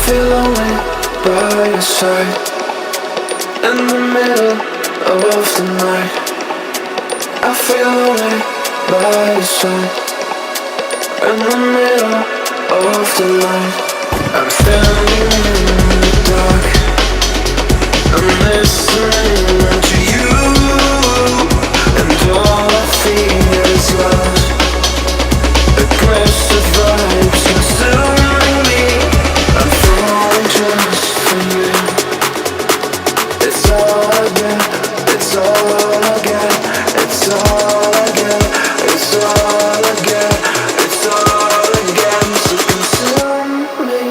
feel lonely by your side. In the middle of the night, I feel lonely by your side. In the middle of the night, I'm standing in the dark. I'm listening to you, and all I feel is love. Aggressive vibes consuming me. I'm falling just for you. It's all I get, it's all I get, it's all I get, it's all I get, it's all I get. So consume me.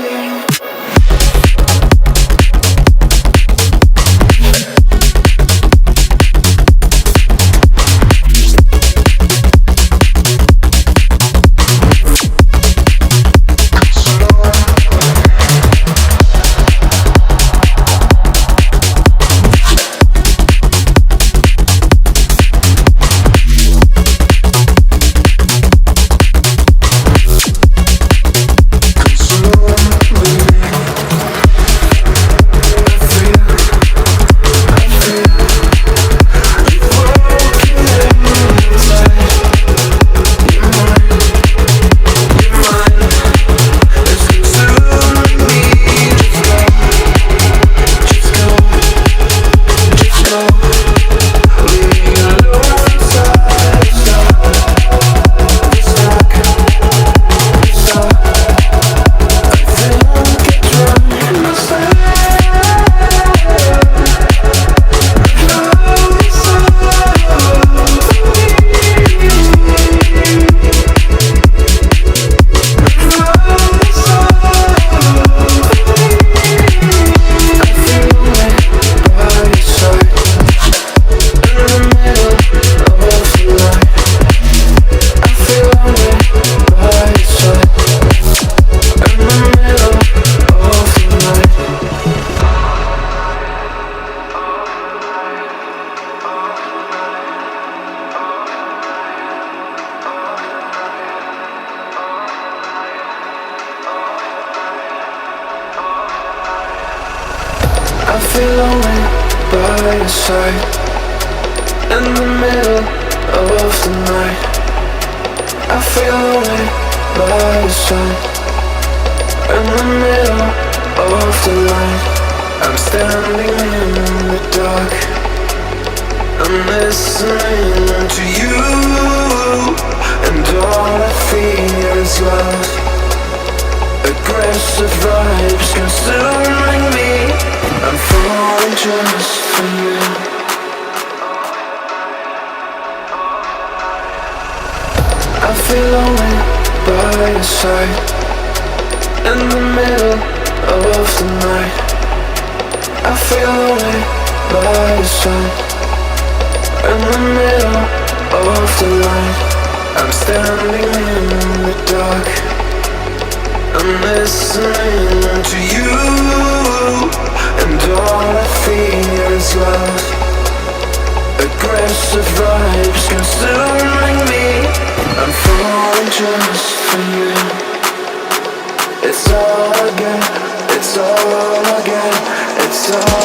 I feel lonely by your side. In the middle of the night, I feel lonely by your side. In the middle of the light, I'm standing in the dark. I'm listening to you, and all I feel is love. Aggressive vibes consuming me. I'm falling just for you. I feel lonely by your side. In the middle of the night, I feel lonely by your side. In the middle of the light, I'm standing in the dark. I'm listening to you, and all I feel is love. Aggressive vibes consuming me. I'm falling just for you. It's all I get, it's all I get, it's all